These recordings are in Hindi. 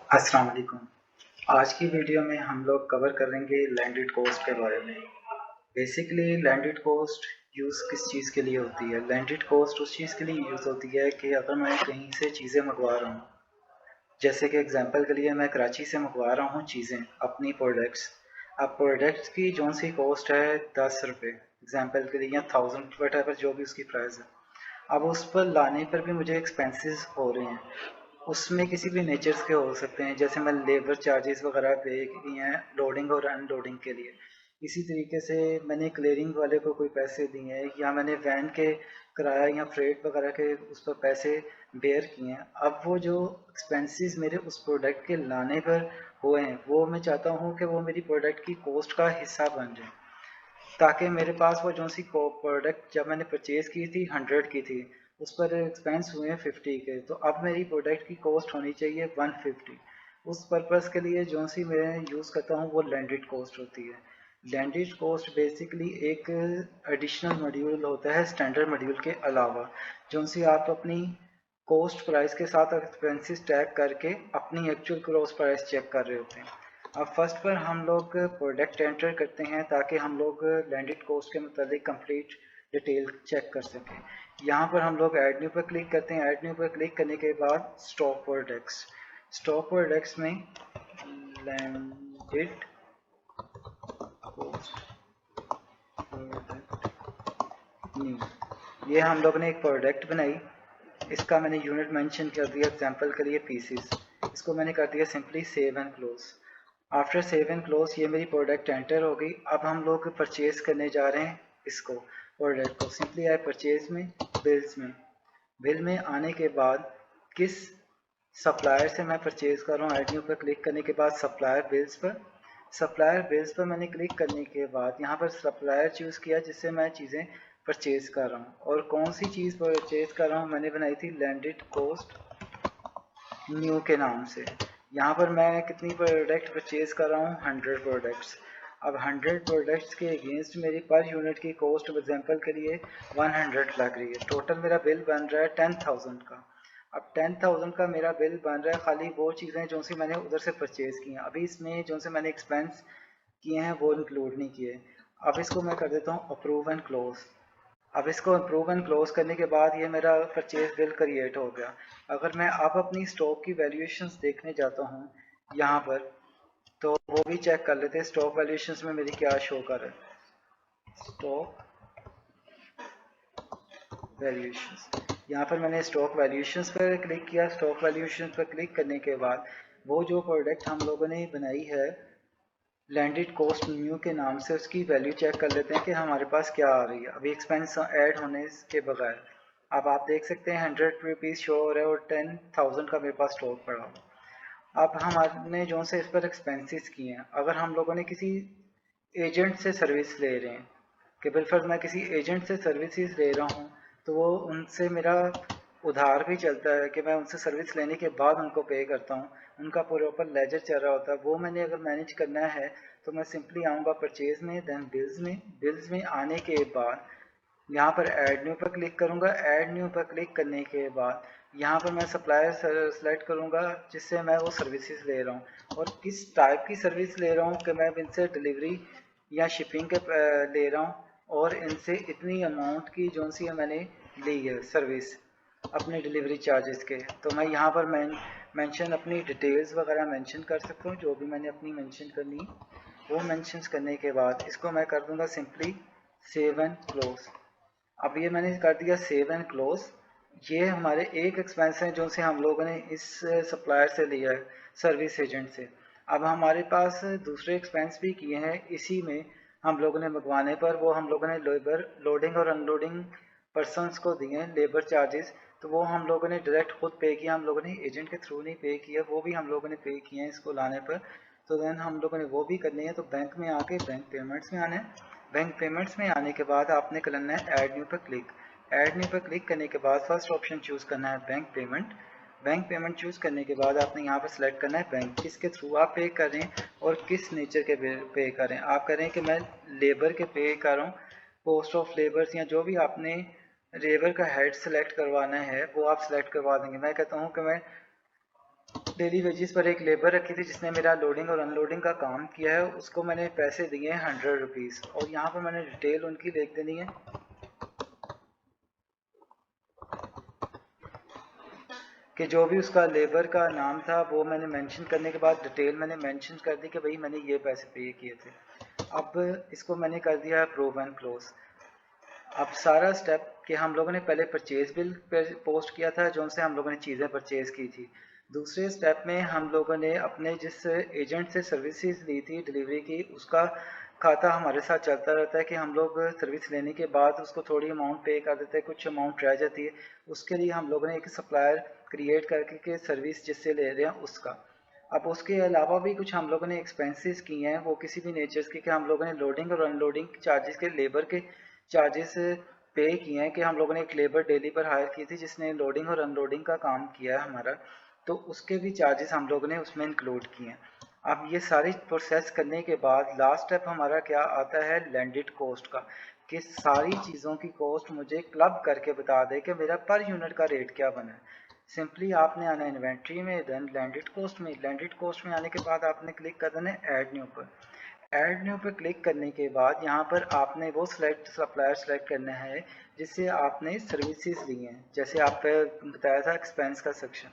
अस्सलाम वालेकुम। आज की वीडियो में हम लोग कवर करेंगे लैंडेड कॉस्ट के बारे में। बेसिकली लैंडेड कॉस्ट यूज़ किस चीज़ के लिए होती है? लैंडेड कॉस्ट उस चीज़ के लिए यूज़ होती है कि अगर मैं कहीं से चीज़ें मंगवा रहा हूँ, जैसे कि एग्जांपल के लिए मैं कराची से मंगवा रहा हूँ चीज़ें अपनी प्रोडक्ट्स। अब प्रोडक्ट्स की जो सी कॉस्ट है 10 रुपये एग्जांपल के लिए, या 1000 वट जो भी उसकी प्राइस है। अब उस पर लाने पर भी मुझे एक्सपेंसेस हो रहे हैं। उसमें किसी भी नेचर्स के हो सकते हैं, जैसे मैं लेबर चार्जेस वगैरह पे किए हैं लोडिंग और अनलोडिंग के लिए। इसी तरीके से मैंने क्लियरिंग वाले को कोई पैसे दिए हैं, या मैंने वैन के किराया या फ्रेट वगैरह के उस पर पैसे बेयर किए हैं। अब वो जो एक्सपेंसेस मेरे उस प्रोडक्ट के लाने पर हुए हैं, वो मैं चाहता हूँ कि वो मेरी प्रोडक्ट की कॉस्ट का हिस्सा बन जाए, ताकि मेरे पास वो जो सी प्रोडक्ट जब मैंने परचेज़ की थी 100 की थी, उस पर एक्सपेंस हुए हैं 50 के, तो अब मेरी प्रोडक्ट की कॉस्ट होनी चाहिए 150। उस पर्पज़ के लिए जो सी मैं यूज़ करता हूँ वो लैंडेड कॉस्ट होती है। लैंडेड कॉस्ट बेसिकली एक एडिशनल मॉड्यूल होता है स्टैंडर्ड मॉड्यूल के अलावा, जो सी आप अपनी कॉस्ट प्राइस के साथ एक्सपेंसेस टैग करके अपनी एक्चुअल कॉस्ट प्राइस चेक कर रहे होते हैं। अब फर्स्ट पर हम लोग प्रोडक्ट एंटर करते हैं ताकि हम लोग लैंडेड कॉस्ट के मुताबिक कंप्लीट डिटेल चेक कर सकें। यहाँ पर हम लोग ऐड न्यू पर क्लिक करते हैं। ऐड न्यू पर क्लिक करने के बाद स्टॉक प्रोडक्ट्स में लैंडेड कॉस्ट प्रोडक्ट न्यू, ये हम लोग ने एक प्रोडक्ट बनाई। इसका मैंने यूनिट मेंशन कर दिया एग्जांपल के लिए पीसीस। इसको मैंने कर दिया simply save and close. After save and close ये मेरी प्रोडक्ट एंटर हो गई। अब हम लोग परचेज करने जा रहे हैं इसको, प्रोडक्ट को। सिंपली आए परचेज में, बिल में आने के बाद किस सप्लायर से मैं परचेज कर रहा हूँ, ऐड न्यू पर क्लिक करने के बाद सप्लायर बिल्स पर मैंने क्लिक करने के बाद यहाँ पर सप्लायर चूज़ किया जिससे मैं चीज़ें परचेज कर रहा हूँ। और कौन सी चीज़ परचेज कर रहा हूँ, मैंने बनाई थी लैंडेड कॉस्ट न्यू के नाम से। यहाँ पर मैं कितनी प्रोडक्ट परचेज कर रहा हूँ, 100 प्रोडक्ट्स। अब 100 प्रोडक्ट्स के अगेंस्ट मेरी पर यूनिट की कॉस्ट एग्जांपल के लिए 100 लग रही है। टोटल मेरा बिल बन रहा है 10,000 का। अब 10,000 का मेरा बिल बन रहा है, खाली वो चीज़ें जो सी मैंने उधर से परचेज़ की हैं। अभी इसमें जो से मैंने एक्सपेंस किए हैं वो इंक्लूड नहीं किए। अब इसको मैं कर देता हूँ अप्रूव एंड क्लोज। अब इसको अप्रूव एंड क्लोज करने के बाद ये मेरा परचेज बिल क्रिएट हो गया। अगर मैं अब अपनी स्टॉक की वैल्यूएशंस देखने जाता हूँ यहाँ पर, तो वो भी चेक कर लेते हैं स्टॉक वैल्यूएशंस में मेरी क्या शो कर रहा है। स्टॉक वैल्यूएशंस, यहाँ पर मैंने स्टॉक वैल्यूएशंस पर क्लिक किया। स्टॉक वैल्यूएशंस पर क्लिक करने के बाद वो जो प्रोडक्ट हम लोगों ने बनाई है लैंडेड कॉस्ट न्यू के नाम से, उसकी वैल्यू चेक कर लेते हैं कि हमारे पास क्या आ रही है अभी एक्सपेंस ऐड होने के बगैर। अब आप देख सकते हैं 100 रुपीज़ शो हो रहा है और 10,000 का मेरे पास स्टॉक पड़ा हुआ। अब हमने जो से इस पर एक्सपेंसेस किए हैं, अगर हम लोगों ने किसी एजेंट से सर्विस ले रहे हैं, कि बिलफर्ज मैं किसी एजेंट से सर्विसेज ले रहा हूँ, तो वो उनसे मेरा उधार भी चलता है कि मैं उनसे सर्विस लेने के बाद उनको पे करता हूँ। उनका प्रॉपर लेजर चल रहा होता है, वो मैंने अगर मैनेज करना है तो मैं सिंपली आऊँगा परचेज में, देन बिल्स में आने के बाद यहाँ पर ऐड न्यू पर क्लिक करूँगा। ऐड न्यू पर क्लिक करने के बाद यहाँ पर मैं सप्लायर सेलेक्ट करूँगा जिससे मैं वो सर्विसेज ले रहा हूँ, और किस टाइप की सर्विस ले रहा हूँ कि मैं इनसे डिलीवरी या शिपिंग के ले रहा हूँ, और इनसे इतनी अमाउंट की जो सी मैंने ली है सर्विस अपने डिलीवरी चार्जेस के। तो मैं यहाँ पर मेंशन अपनी डिटेल्स वगैरह मेंशन कर सकता हूँ, जो भी मैंने अपनी मेंशन करनी वो मेंशन करने के बाद इसको मैं कर दूँगा सिंपली सेव एंड क्लोज। अब ये मैंने कर दिया सेव एंड क्लोज। ये हमारे एक एक्सपेंस है जो से हम लोगों ने इस सप्लायर से लिया है, सर्विस एजेंट से। अब हमारे पास दूसरे एक्सपेंस भी किए हैं इसी में, हम लोगों ने मंगवाने पर वो हम लोगों ने लेबर लोडिंग और अनलोडिंग पर्सनस को दिए हैं लेबर चार्जेस, तो वो हम लोगों ने डायरेक्ट खुद पे किया, हम लोगों ने एजेंट के थ्रू नहीं पे किया, वो भी हम लोगों ने पे किए हैं इसको लाने पर। तो देन हम लोगों ने वो भी करनी है, तो बैंक में आके बैंक पेमेंट्स में आना है। बैंक पेमेंट्स में आने के बाद आपने करना है ऐड न्यू पर क्लिक। ऐड न्यू पर क्लिक करने के बाद फर्स्ट ऑप्शन चूज़ करना है bank payment. Bank payment choose करने के बाद आपने यहाँ पर सेलेक्ट करना है बैंक, किसके थ्रू आप पे कर रहे हैं और किस नेचर के पे कर रहे हैं। आप कह रहे हैं कि मैं लेबर के पे कर रहा हूँ, पोस्ट ऑफ लेबर्स या जो भी आपने लेबर का हेड सेलेक्ट करवाना है वो आप सेलेक्ट करवा देंगे। मैं कहता हूँ कि मैं डेली वेजेस पर एक लेबर रखी थी जिसने मेरा लोडिंग और अनलोडिंग का काम किया है, उसको मैंने पैसे दिए हैं 100 रुपीज़, और यहाँ पर मैंने डिटेल उनकी लिख देनी है कि जो भी उसका लेबर का नाम था वो मैंने मेंशन करने के बाद डिटेल मैंने मेंशन कर दी कि भाई मैंने ये पैसे पे किए थे। अब इसको मैंने कर दिया प्रूव एंड क्लोज। अब सारा स्टेप कि हम लोगों ने पहले परचेज बिल पोस्ट किया था जो उनसे हम लोगों ने चीज़ें परचेज की थी। दूसरे स्टेप में हम लोगों ने अपने जिस एजेंट से सर्विसेज ली थी डिलीवरी की, उसका खाता हमारे साथ चलता रहता है कि हम लोग सर्विस लेने के बाद उसको थोड़ी अमाउंट पे कर देते हैं, कुछ अमाउंट रह जाती है, उसके लिए हम लोगों ने एक सप्लायर क्रिएट करके के सर्विस जिससे ले रहे हैं उसका। अब उसके अलावा भी कुछ हम लोगों ने एक्सपेंसेस किए हैं, वो किसी भी नेचर्स के, कि हम लोगों ने लोडिंग और अनलोडिंग चार्जेस के, लेबर के चार्जेस पे किए हैं कि हम लोगों ने एक लेबर डेली पर हायर की थी जिसने लोडिंग और अनलोडिंग का काम किया है हमारा, तो उसके भी चार्जेस हम लोगों ने उसमें इंक्लूड किए हैं। अब ये सारी प्रोसेस करने के बाद लास्ट स्टेप हमारा क्या आता है, लैंडेड कॉस्ट का, कि सारी चीज़ों की कॉस्ट मुझे क्लब करके बता दे कि मेरा पर यूनिट का रेट क्या बना है। सिंपली आपने आना इन्वेंट्री में, देन लैंडेड कॉस्ट में, लैंडेड कॉस्ट में आने के बाद आपने क्लिक कर देना ऐड न्यू पर। ऐड न्यू पर क्लिक करने के बाद यहाँ पर आपने वो सप्लायर सेलेक्ट करना है जिससे आपने सर्विसेज ली हैं। जैसे आप बताया था एक्सपेंस का सेक्शन,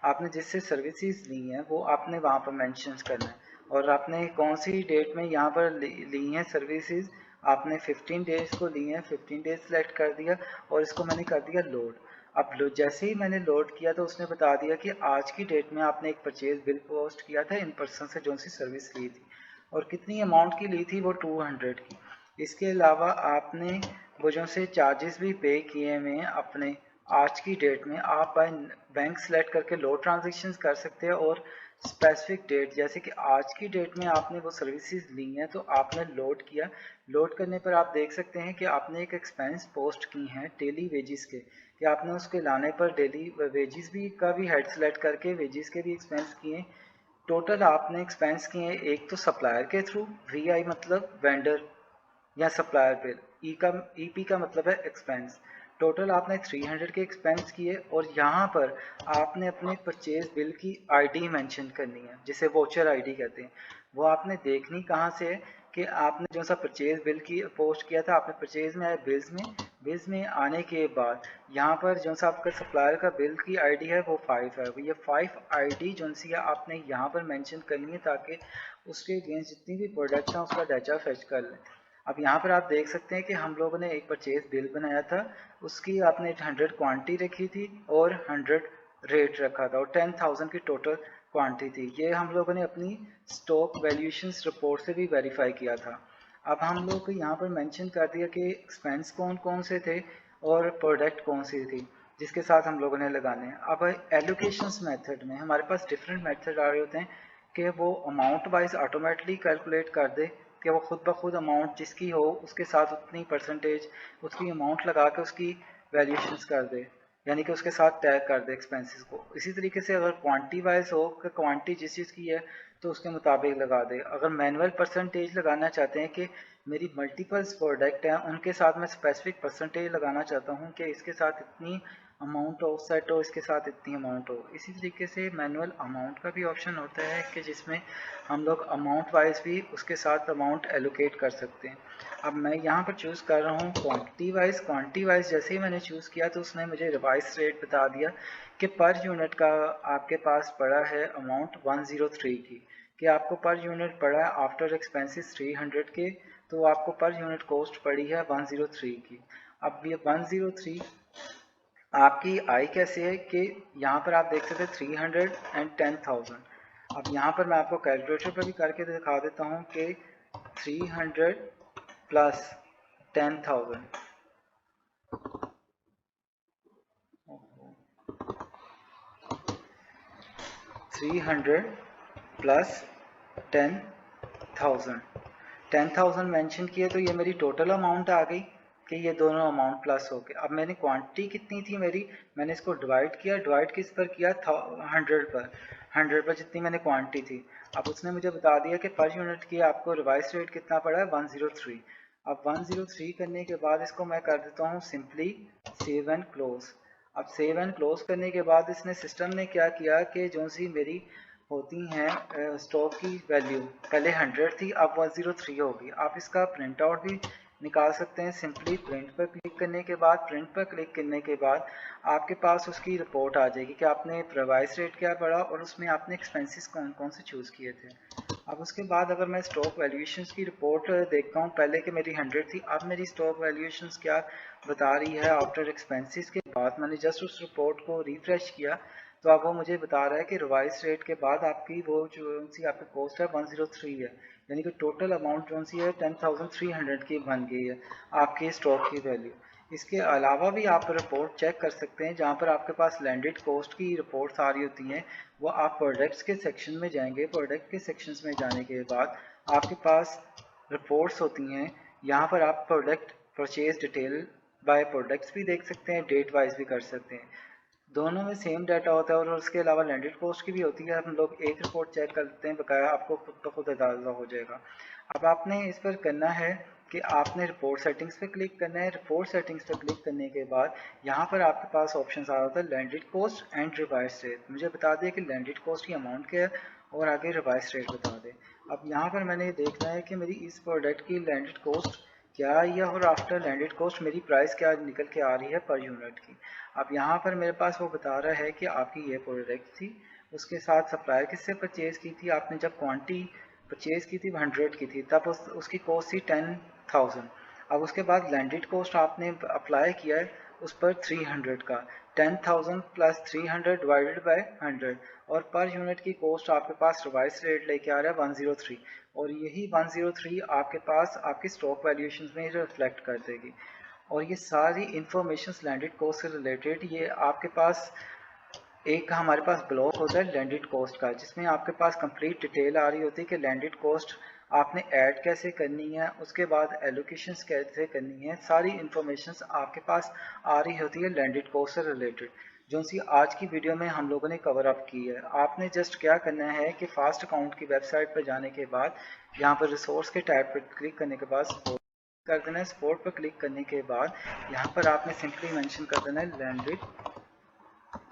आपने जिससे सर्विसेज ली हैं वो आपने वहाँ पर मेंशन करना है, और आपने कौन सी डेट में यहाँ पर ली हैं सर्विसेज, आपने 15 डेज को ली हैं, 15 डेज सेलेक्ट कर दिया और इसको मैंने कर दिया लोड। अब जैसे ही मैंने लोड किया तो उसने बता दिया कि आज की डेट में आपने एक परचेज बिल पोस्ट किया था इन पर्सन से जो सी सर्विस ली थी, और कितनी अमाउंट की ली थी, वो 200 की। इसके अलावा आपने वो जो से चार्जेस भी पे किए हुए हैं अपने आज की डेट में, आप बैंक सेलेक्ट करके लो ट्रांजेक्शन कर सकते हैं, और स्पेसिफिक डेट जैसे कि आज की डेट में आपने वो सर्विसेज ली हैं तो आपने लोड किया। लोड करने पर आप देख सकते हैं कि आपने एक एक्सपेंस पोस्ट की हैं डेली वेजेस के, कि आपने उसके लाने पर डेली वेजेस भी का भी हेड सेलेक्ट करके वेजेस के भी एक्सपेंस किए। टोटल आपने एक्सपेंस किए एक तो सप्लायर के थ्रू, वीआई मतलब वेंडर या सप्लायर बिल, ई का ईपी का मतलब है एक्सपेंस। टोटल आपने 300 के एक्सपेंस किए, और यहाँ पर आपने अपने परचेज बिल की आईडी मेंशन करनी है जिसे वोचर आईडी कहते हैं। वो आपने देखनी कहाँ से है कि आपने जो सा परचेज बिल की पोस्ट किया था, आपने परचेज में आए बिल्स में आने के बाद यहाँ पर जो सा आपका सप्लायर का बिल की आईडी है वो 5 है, ये 5 आईडी जो सी है आपने यहाँ पर मेंशन करनी है ताकि उसके अगेंस्ट जितनी भी प्रोडक्ट हैं उसका डाटा फेच कर लें। अब यहाँ पर आप देख सकते हैं कि हम लोगों ने एक परचेज बिल बनाया था, उसकी आपने 100 क्वांटिटी रखी थी और 100 रेट रखा था, और 10,000 की टोटल क्वांटिटी थी। ये हम लोगों ने अपनी स्टॉक वैल्यूएशंस रिपोर्ट से भी वेरीफाई किया था। अब हम लोग यहाँ पर मेंशन कर दिया कि एक्सपेंस कौन कौन से थे और प्रोडक्ट कौन सी थी जिसके साथ हम लोगों ने लगाने हैं। अब एलोकेशंस मेथड में हमारे पास डिफरेंट मेथड आ रहे होते हैं कि वो अमाउंट वाइज ऑटोमेटिकली कैलकुलेट कर दे, कि वो खुद ब खुद अमाउंट जिसकी हो उसके साथ उतनी परसेंटेज उसकी अमाउंट लगा के उसकी वैल्यूएशंस कर दे, यानी कि उसके साथ टैग कर दे एक्सपेंसेस को। इसी तरीके से अगर क्वांटिटी वाइज हो कि क्वांटिटी जिस चीज़ की है तो उसके मुताबिक लगा दे। अगर मैनुअल परसेंटेज लगाना चाहते हैं कि मेरी मल्टीपल्स प्रोडक्ट हैं उनके साथ मैं स्पेसिफिक परसेंटेज लगाना चाहता हूँ कि इसके साथ इतनी अमाउंट ऑफ सेट हो, इसके साथ इतनी अमाउंट हो। इसी तरीके से मैनुअल अमाउंट का भी ऑप्शन होता है कि जिसमें हम लोग अमाउंट वाइज भी उसके साथ अमाउंट एलोकेट कर सकते हैं। अब मैं यहाँ पर चूज़ कर रहा हूँ क्वांटिटी वाइज जैसे ही मैंने चूज़ किया तो उसने मुझे रिवाइज रेट बता दिया कि पर यूनिट का आपके पास पड़ा है अमाउंट 103 की, कि आपको पर यूनिट पड़ा है आफ्टर एक्सपेंसेस 300 के, तो आपको पर यूनिट कॉस्ट पड़ी है 103 की। अब ये 103 आपकी आई कैसे है कि यहाँ पर आप देख सकते हैं 300 एंड 10,000। अब यहाँ पर मैं आपको कैलकुलेटर पर भी करके दिखा देता हूँ कि 300 प्लस 10,000, 300 प्लस 10,000, 10,000 मेंशन किए तो ये मेरी टोटल अमाउंट आ गई कि ये दोनों अमाउंट प्लस हो गए। अब मैंने क्वांटिटी कितनी थी मेरी, मैंने इसको डिवाइड किया, डिवाइड किस पर किया, 100 पर जितनी मैंने क्वांटिटी थी। अब उसने मुझे बता दिया कि पर यूनिट की आपको रिवाइज रेट कितना पड़ा है, 103। अब 103 करने के बाद इसको मैं कर देता हूँ सिंपली सेव एंड क्लोज। अब सेव एंड क्लोज करने के बाद इसने सिस्टम ने क्या किया कि जो सी मेरी होती हैं स्टॉक की वैल्यू पहले 100 थी, अब 103 होगी। आप इसका प्रिंट आउट भी निकाल सकते हैं। सिंपली प्रिंट पर क्लिक करने के बाद, प्रिंट पर क्लिक करने के बाद आपके पास उसकी रिपोर्ट आ जाएगी कि आपने प्रिवाइस रेट क्या पड़ा और उसमें आपने एक्सपेंसेस कौन कौन से चूज़ किए थे। अब उसके बाद अगर मैं स्टॉक वैल्यूएशंस की रिपोर्ट देखता हूँ, पहले कि मेरी 100 थी, अब मेरी स्टॉक वैल्यूएशंस क्या बता रही है आफ्टर एक्सपेंसेस के बाद। मैंने जस्ट उस रिपोर्ट को रिफ्रेश किया तो अब वो मुझे बता रहा है कि रिवाइज रेट के बाद आपकी वो जो सी आपकी कॉस्ट है 103 है, यानी कि टोटल अमाउंट जो सी है 10,300 की बन गई है आपकी स्टॉक की वैल्यू। इसके अलावा भी आप रिपोर्ट चेक कर सकते हैं, जहाँ पर आपके पास लैंडेड कॉस्ट की रिपोर्ट्स आ रही होती हैं, वो आप प्रोडक्ट्स के सेक्शन में जाएंगे। प्रोडक्ट के सेक्शंस में जाने के बाद आपके पास रिपोर्ट्स होती हैं, यहाँ पर आप product purchase detail by products भी देख सकते हैं, डेट वाइज भी कर सकते हैं। दोनों में सेम डाटा होता है और उसके अलावा लैंडेड कॉस्ट की भी होती है। हम लोग एक रिपोर्ट चेक करते हैं बकाया, आपको खुद ब खुद अंदाजा हो जाएगा। अब आपने इस पर करना है कि आपने रिपोर्ट सेटिंग्स पे क्लिक करना है। रिपोर्ट सेटिंग्स पे क्लिक करने के बाद यहाँ पर आपके पास ऑप्शन आ रहा होता है landed cost and revise rate. मुझे बता दें कि लैंडेड कॉस्ट की अमाउंट क्या है और आगे रिवाइज रेट बता दें। अब यहाँ पर मैंने देखना है कि मेरी इस प्रोडक्ट की लैंडेड कॉस्ट क्या आई है और आफ्टर लैंडेड कॉस्ट मेरी प्राइस क्या निकल के आ रही है पर यूनिट की। अब यहाँ पर मेरे पास वो बता रहा है कि आपकी ये प्रोडक्ट थी, उसके साथ सप्लायर किससे परचेज़ की थी, आपने जब क्वांटिटी परचेज़ की थी 100 की थी, तब उसकी कॉस्ट थी 10,000। अब उसके बाद लैंडेड कॉस्ट आपने अप्लाई किया है उस पर 300 का, 10,000 प्लस 300 डिवाइडेड बाय 100 और पर यूनिट की कॉस्ट आपके पास रिवाइज रेट लेके आ रहा है 103 और यही 103 आपके पास आपकी स्टॉक वैल्यूएशन में रिफ्लेक्ट कर देगी। और ये सारी इंफॉर्मेशन लैंडेड कॉस्ट से रिलेटेड ये आपके पास एक हमारे पास ब्लॉक होता है लैंडेड कॉस्ट का, जिसमें आपके पास कंप्लीट डिटेल आ रही होती है कि लैंडेड कॉस्ट आपने ऐड कैसे करनी है, उसके बाद एलोकेशंस कैसे करनी है, सारी इंफॉर्मेशन आपके पास आ रही होती है लैंडेड कॉस्ट से रिलेटेड, जो सी आज की वीडियो में हम लोगों ने कवर अप की है। आपने जस्ट क्या करना है कि फास्ट अकाउंट की वेबसाइट पर जाने के बाद यहाँ पर रिसोर्स के टैब पर क्लिक करने के बाद सपोर्ट कर देना है। सपोर्ट पर क्लिक करने के बाद यहाँ पर आपने सिंपली मेंशन कर देना है लैंडेड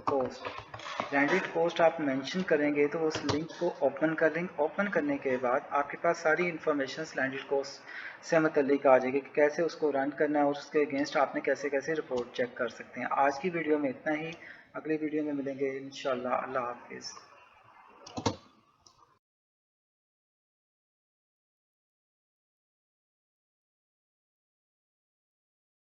कॉस्ट। लैंडेड कॉस्ट आप मेंशन करेंगे तो उस लिंक को ओपन कर लेंगे। ओपन करने के बाद आपके पास सारी इंफॉर्मेशन लैंडेड कॉस्ट से मतलब आ जाएगी कि कैसे उसको रन करना है और उसके अगेंस्ट आपने कैसे कैसे रिपोर्ट चेक कर सकते हैं। आज की वीडियो में इतना ही, अगली वीडियो में मिलेंगे इंशाल्लाह। अल्लाह हाफिज़।